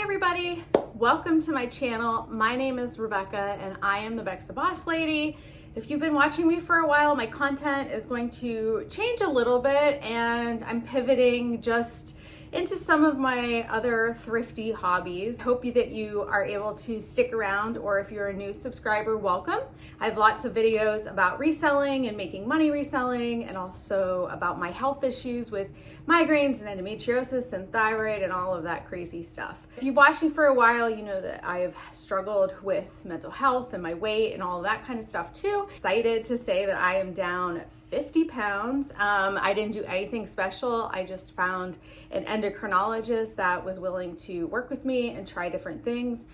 everybody, welcome to my channel. My name is Rebecca and I am the Bexa Boss Lady. If you've been watching me for a while, my content is going to change a little bit and I'm pivoting just into some of my other thrifty hobbies. I hope that you are able to stick around, or if you're a new subscriber, welcome. I have lots of videos about reselling and making money reselling, and also about my health issues with migraines and endometriosis and thyroid and all of that crazy stuff. If you've watched me for a while, you know that I have struggled with mental health and my weight and all of that kind of stuff too. Excited to say that I am down 50 pounds. I didn't do anything special. I just found an endocrinologist that was willing to work with me and try different things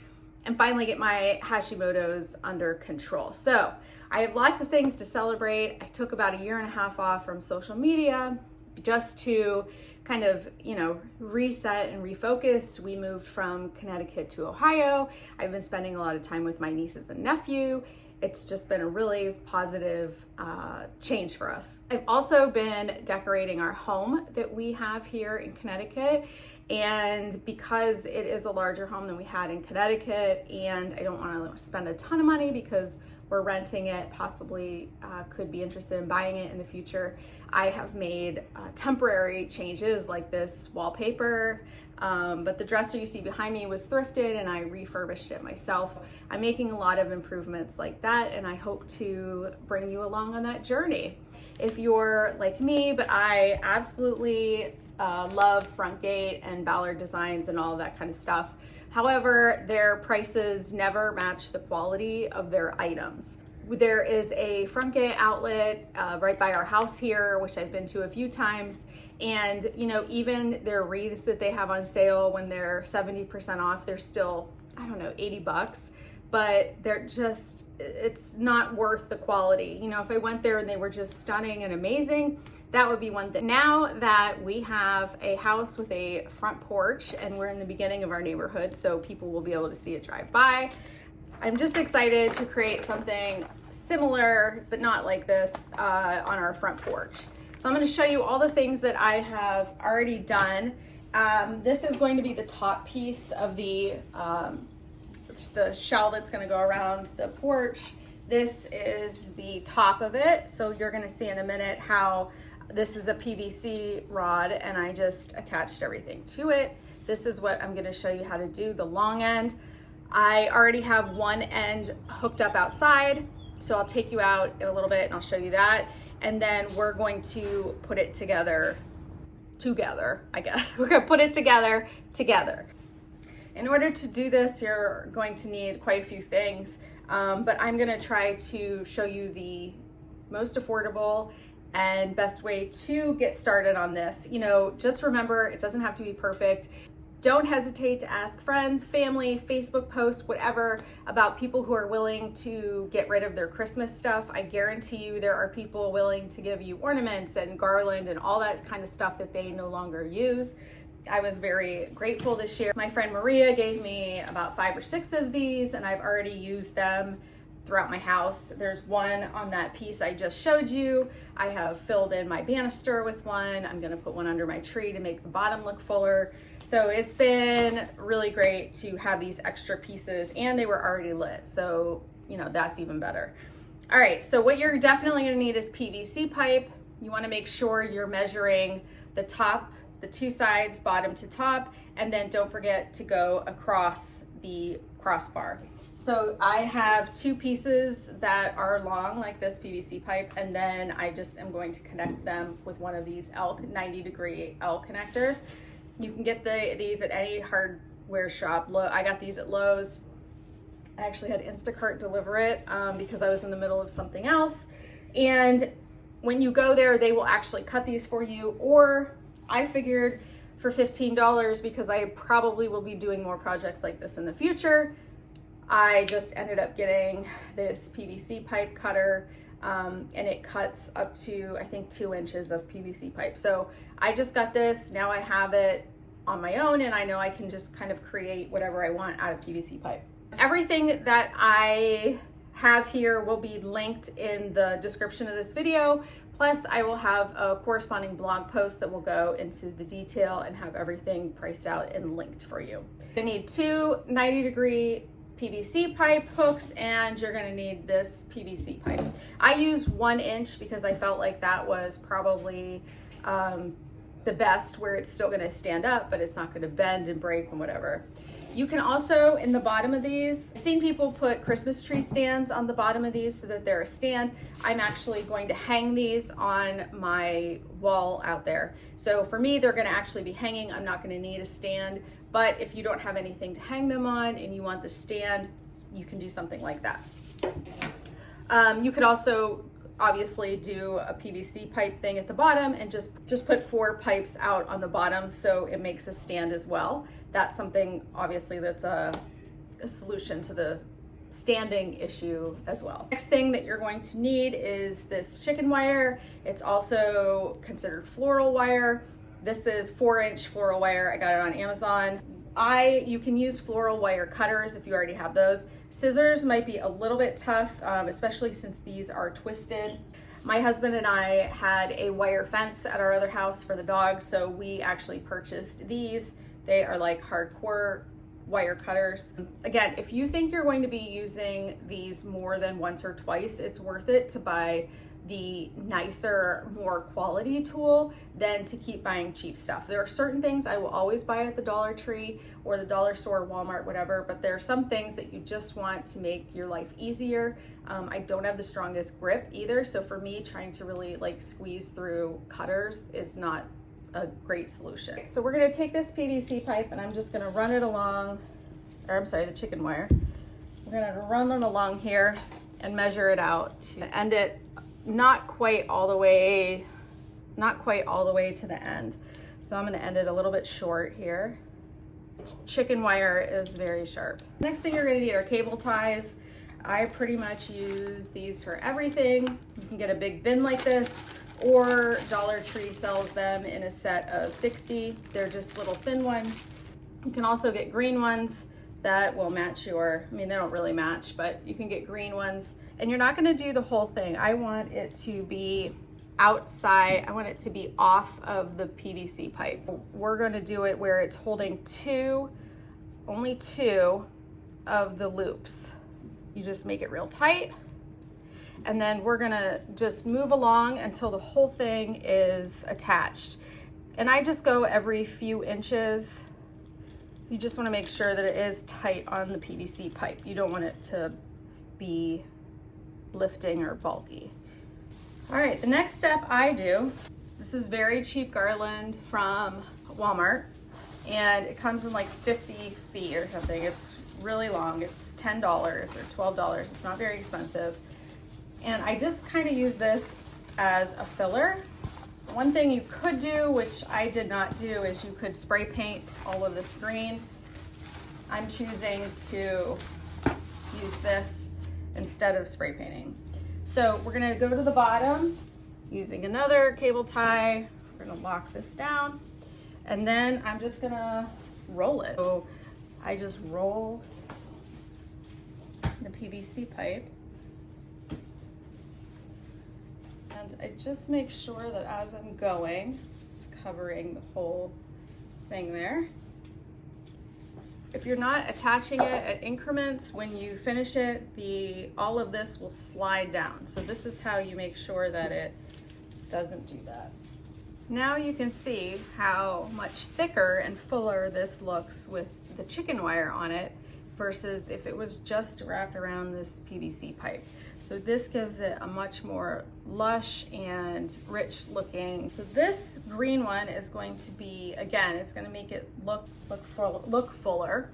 and finally get my Hashimoto's under control. So I have lots of things to celebrate. I took about 1.5 years off from social media just to kind of, reset and refocus. We moved from Connecticut to Ohio. I've been spending a lot of time with my nieces and nephew. It's just been a really positive change for us. I've also been decorating our home that we have here in Connecticut. And because it is a larger home than we had in Connecticut, and I don't want to spend a ton of money because we're renting it, possibly could be interested in buying it in the future, I have made temporary changes like this wallpaper. But the dresser you see behind me was thrifted and I refurbished it myself. I'm making a lot of improvements like that, and I hope to bring you along on that journey. If you're like me, but I absolutely love front gate and Ballard designs and all of that kind of stuff. However, their prices never match the quality of their items. There is a front gate outlet right by our house here, which I've been to a few times. And, even their wreaths that they have on sale when they're 70% off, they're still, $80. But they're just, it's not worth the quality. If I went there and they were just stunning and amazing, that would be one thing. Now that we have a house with a front porch and we're in the beginning of our neighborhood, so people will be able to see it drive by, I'm just excited to create something similar, but not like this, on our front porch. So I'm going to show you all the things that I have already done. This is going to be the top piece of the shell that's going to go around the porch. This is the top of it. So you're going to see in a minute how this is a PVC rod and I just attached everything to it. This is what I'm going to show you how to do, the long end. I already have one end hooked up outside, so I'll take you out in a little bit and I'll show you that. And then we're going to put it together, I guess. We're gonna put it together. In order to do this, you're going to need quite a few things, but I'm gonna try to show you the most affordable and best way to get started on this. Just remember, it doesn't have to be perfect. Don't hesitate to ask friends, family, Facebook posts, whatever, about people who are willing to get rid of their Christmas stuff. I guarantee you there are people willing to give you ornaments and Garland and all that kind of stuff that they no longer use. I was very grateful this year. My friend Maria gave me about 5 or 6 of these and I've already used them throughout my house. There's one on that piece I just showed you. I have filled in my banister with one. I'm gonna put one under my tree to make the bottom look fuller. So it's been really great to have these extra pieces, and they were already lit. So, that's even better. All right, so what you're definitely gonna need is PVC pipe. You wanna make sure you're measuring the top, the 2 sides, bottom to top, and then don't forget to go across the crossbar. So I have 2 pieces that are long like this PVC pipe, and then I just am going to connect them with one of these 90-degree L connectors. You can get these at any hardware shop. I got these at Lowe's. I actually had Instacart deliver it because I was in the middle of something else. And when you go there, they will actually cut these for you, or I figured for $15, because I probably will be doing more projects like this in the future, I just ended up getting this PVC pipe cutter, and it cuts up to, I think, 2 inches of PVC pipe. So I just got this, now I have it on my own, and I know I can just kind of create whatever I want out of PVC pipe. Everything that I have here will be linked in the description of this video, Plus, I will have a corresponding blog post that will go into the detail and have everything priced out and linked for you. You need 2 90-degree PVC pipe hooks, and you're gonna need this PVC pipe. I use 1 inch because I felt like that was probably the best, where it's still gonna stand up, but it's not gonna bend and break and whatever. You can also, in the bottom of these, I've seen people put Christmas tree stands on the bottom of these so that they're a stand. I'm actually going to hang these on my wall out there. So for me, they're gonna actually be hanging. I'm not gonna need a stand, but if you don't have anything to hang them on and you want the stand, you can do something like that. You could also obviously do a PVC pipe thing at the bottom and just put 4 pipes out on the bottom so it makes a stand as well. That's something obviously that's a solution to the standing issue as well. Next thing that you're going to need is this chicken wire. It's also considered floral wire. This is 4-inch floral wire. I got it on Amazon. You can use floral wire cutters if you already have those. Scissors might be a little bit tough, especially since these are twisted. My husband and I had a wire fence at our other house for the dogs, so we actually purchased these. They are like hardcore wire cutters. Again, if you think you're going to be using these more than once or twice, it's worth it to buy the nicer, more quality tool than to keep buying cheap stuff. There are certain things I will always buy at the Dollar Tree or the dollar store, Walmart, whatever, but there are some things that you just want to make your life easier. I don't have the strongest grip either, so for me, trying to really like squeeze through cutters is not a great solution. So we're gonna take this PVC pipe and I'm just gonna run it along, or I'm sorry, the chicken wire. We're gonna run it along here and measure it out to end it not quite all the way to the end. So I'm gonna end it a little bit short here. Chicken wire is very sharp. Next thing you're gonna need are cable ties. I pretty much use these for everything. You can get a big bin like this, or Dollar Tree sells them in a set of 60. They're just little thin ones. You can also get green ones that will match your, I mean, they don't really match, but you can get green ones. And you're not gonna do the whole thing. I want it to be outside. I want it to be off of the PVC pipe. We're gonna do it where it's holding only two of the loops. You just make it real tight. And then we're gonna just move along until the whole thing is attached. And I just go every few inches. You just wanna make sure that it is tight on the PVC pipe. You don't want it to be lifting or bulky. All right, the next step I do, this is very cheap Garland from Walmart, and it comes in like 50 feet or something. It's really long. It's $10 or $12. It's not very expensive. And I just kind of use this as a filler. One thing you could do, which I did not do, is you could spray paint all of this green. I'm choosing to use this instead of spray painting. So we're gonna go to the bottom using another cable tie. We're gonna lock this down, and then I'm just gonna roll it. So I just roll the PVC pipe, and I just make sure that as I'm going, it's covering the whole thing there. If you're not attaching it at increments, when you finish it, all of this will slide down. So this is how you make sure that it doesn't do that. Now you can see how much thicker and fuller this looks with the chicken wire on it versus if it was just wrapped around this PVC pipe. So this gives it a much more lush and rich looking. So this green one is going to be, again, it's gonna make it look fuller.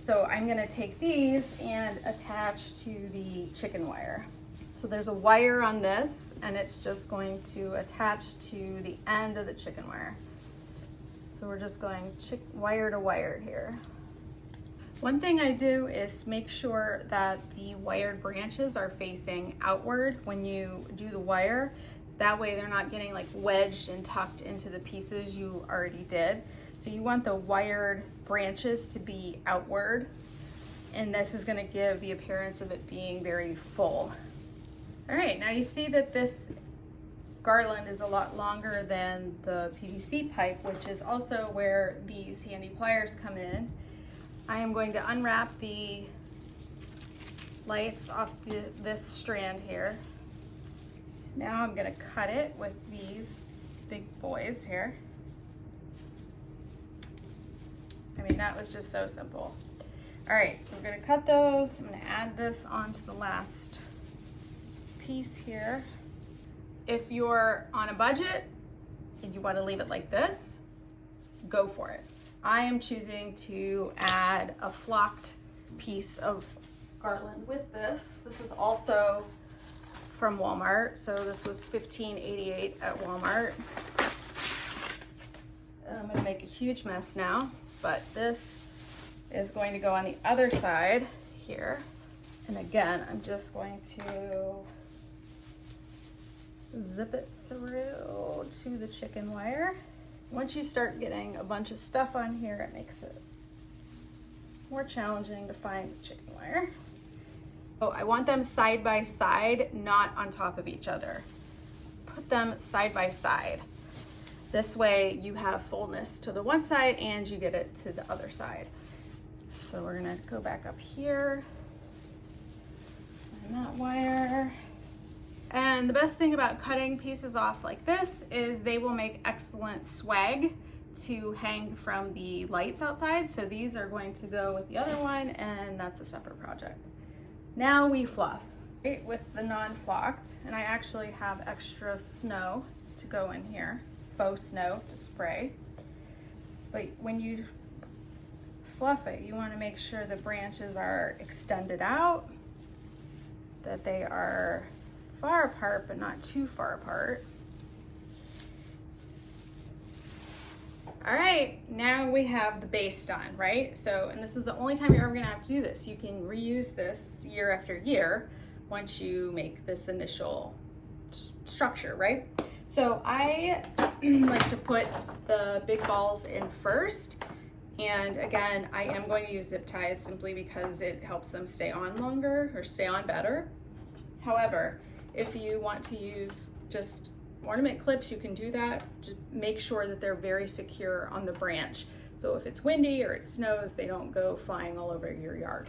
So I'm gonna take these and attach to the chicken wire. So there's a wire on this, and it's just going to attach to the end of the chicken wire. So we're just going wire to wire here. One thing I do is make sure that the wired branches are facing outward when you do the wire. That way they're not getting like wedged and tucked into the pieces you already did. So you want the wired branches to be outward, and this is gonna give the appearance of it being very full. All right, now you see that this Garland is a lot longer than the PVC pipe, which is also where these handy pliers come in. I am going to unwrap the lights off this strand here. Now I'm gonna cut it with these big boys here. I mean, that was just so simple. All right, so we're gonna cut those. I'm gonna add this onto the last piece here. If you're on a budget and you wanna leave it like this, go for it. I am choosing to add a flocked piece of garland with this. This is also from Walmart, so this was $15.88 at Walmart. And I'm gonna make a huge mess now, but this is going to go on the other side here. And again, I'm just going to zip it through to the chicken wire. Once you start getting a bunch of stuff on here, it makes it more challenging to find the chicken wire. So I want them side by side, not on top of each other. Put them side by side. This way you have fullness to the one side and you get it to the other side. So we're gonna go back up here, find that wire. And the best thing about cutting pieces off like this is they will make excellent swag to hang from the lights outside. So these are going to go with the other one, and that's a separate project. Now we fluff with the non-flocked, and I actually have extra snow to go in here, faux snow to spray. But when you fluff it, you want to make sure the branches are extended out, that they are far apart but not too far apart. All right, now we have the base done, right? So, and this is the only time you're ever gonna have to do this. You can reuse this year after year once you make this initial structure, right? So I like to put the big balls in first. And again, I am going to use zip ties simply because it helps them stay on longer or stay on better. However, if you want to use just ornament clips, you can do that. Just make sure that they're very secure on the branch. So if it's windy or it snows, they don't go flying all over your yard.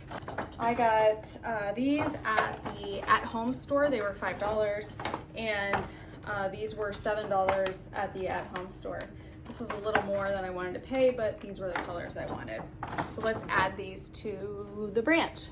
I got these at the at-home store. They were $5, and these were $7 at the at-home store. This was a little more than I wanted to pay, but these were the colors I wanted. So let's add these to the branch.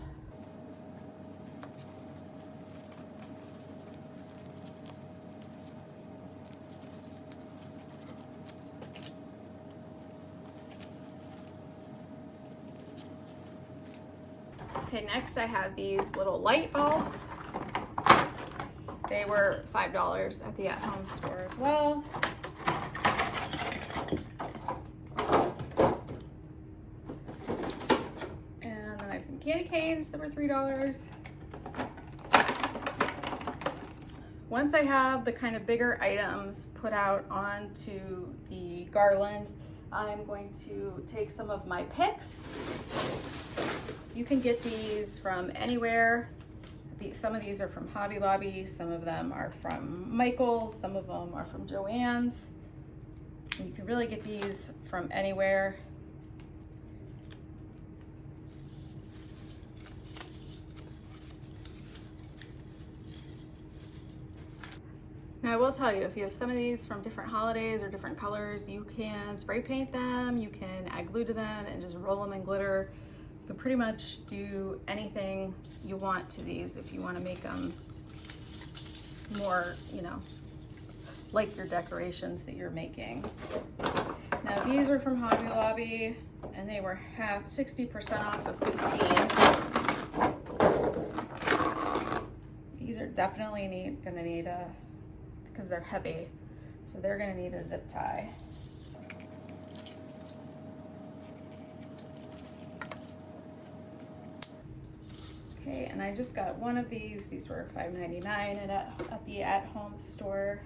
Okay, next I have these little light bulbs. They were $5 at the at-home store as well. And then I have some candy canes that were $3. Once I have the kind of bigger items put out onto the garland, I'm going to take some of my picks. You can get these from anywhere. Some of these are from Hobby Lobby, some of them are from Michael's, some of them are from Joann's. And you can really get these from anywhere. Now I will tell you, if you have some of these from different holidays or different colors, you can spray paint them, you can add glue to them and just roll them in glitter. You can pretty much do anything you want to these if you want to make them more, you know, like your decorations that you're making. Now these are from Hobby Lobby and they were 60% off of 15. These are definitely gonna need a, because they're heavy, so they're gonna need a zip tie. Okay, and I just got one of these. These were $5.99 at the at-home store.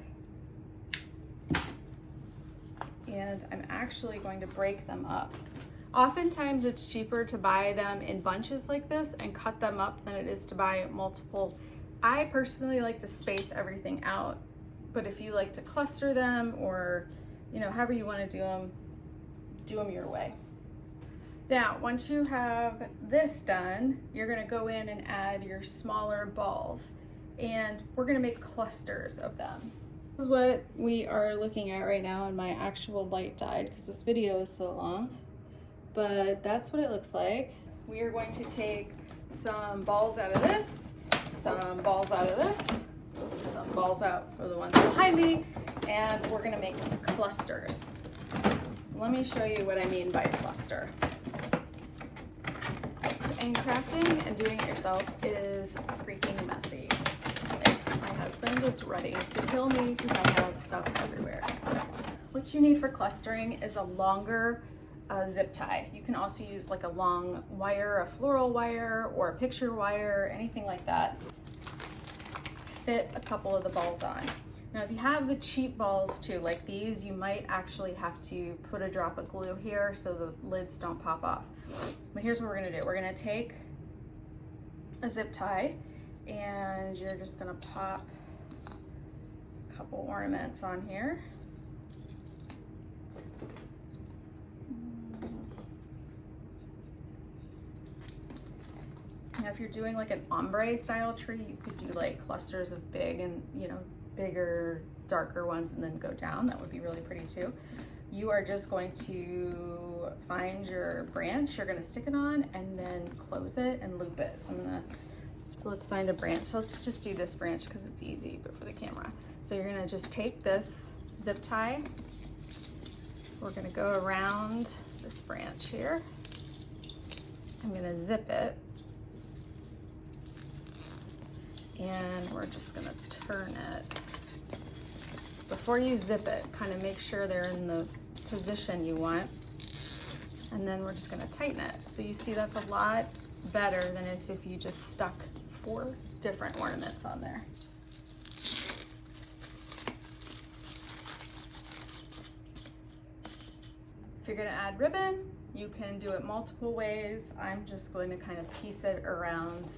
And I'm actually going to break them up. Oftentimes it's cheaper to buy them in bunches like this and cut them up than it is to buy multiples. I personally like to space everything out but if you like to cluster them, or you know, however you want to do them your way. Now, once you have this done, you're going to go in and add your smaller balls, and we're going to make clusters of them. This is what we are looking at right now, and my actual light died because this video is so long, but that's what it looks like. We are going to take some balls out of this, some balls out of this, some balls out for the ones behind me, and we're going to make clusters. Let me show you what I mean by cluster. And crafting and doing it yourself is freaking messy. Like, my husband is ready to kill me because I have stuff everywhere. What you need for clustering is a longer zip tie. You can also use like a long wire, a floral wire, or a picture wire, anything like that. Fit a couple of the balls on. Now, if you have the cheap balls too, like these, you might actually have to put a drop of glue here so the lids don't pop off. But here's what we're gonna do. We're gonna take a zip tie, and you're just gonna pop a couple ornaments on here. Now, if you're doing like an ombre style tree, you could do like clusters of big and, you know, bigger, darker ones, and then go down. That would be really pretty too. You are just going to find your branch, you're gonna stick it on, and then close it and loop it. So let's find a branch. So let's just do this branch because it's easy, but for the camera. So you're gonna just take this zip tie. We're gonna go around this branch here. I'm gonna zip it. And we're just gonna turn it. Before you zip it, kind of make sure they're in the position you want. And then we're just gonna tighten it. So you see that's a lot better than it's if you just stuck 4 different ornaments on there. If you're gonna add ribbon, you can do it multiple ways. I'm just going to kind of piece it around .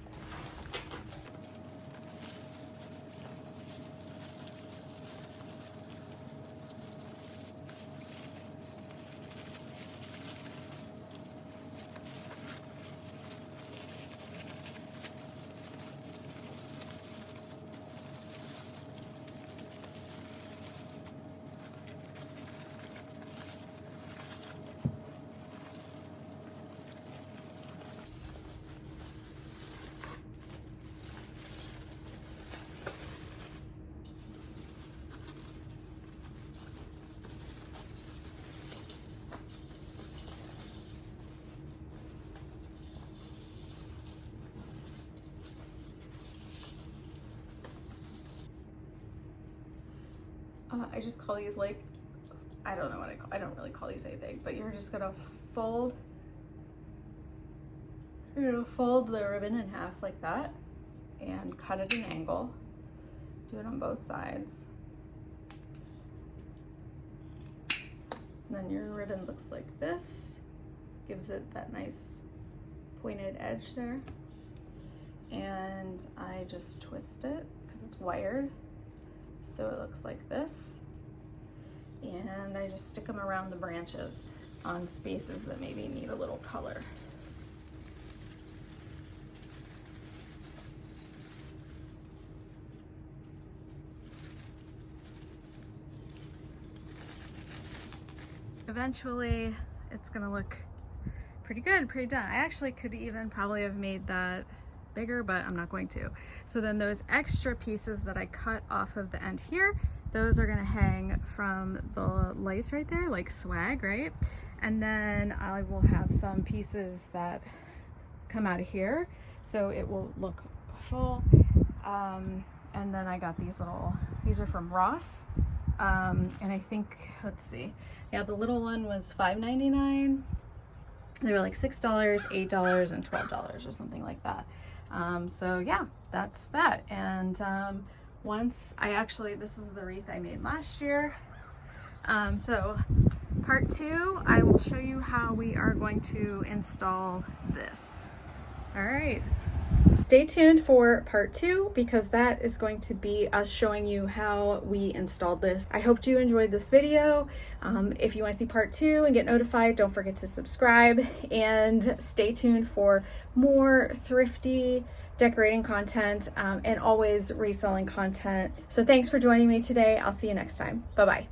I just call these like, I don't know what I don't really call these anything, but you're just gonna fold the ribbon in half like that and cut at an angle. Do it on both sides. And then your ribbon looks like this. Gives it that nice pointed edge there. And I just twist it because it's wired. So it looks like this. And I just stick them around the branches on spaces that maybe need a little color. Eventually, it's gonna look pretty good, pretty done. I actually could even probably have made that bigger, but I'm not going to. So then those extra pieces that I cut off of the end here, those are gonna hang from the lights right there, like swag, right? And then I will have some pieces that come out of here, so it will look full. And then I got these these are from Ross. And I think, let's see, yeah, the little one was $5.99. They were like $6, $8, and $12 or something like that. So yeah, that's that. And once this is the wreath I made last year. So part 2, I will show you how we are going to install this. All right. Stay tuned for part 2 because that is going to be us showing you how we installed this. I hope you enjoyed this video. If you want to see part 2 and get notified, don't forget to subscribe and stay tuned for more thrifty decorating content and always reselling content. So thanks for joining me today. I'll see you next time. Bye-bye.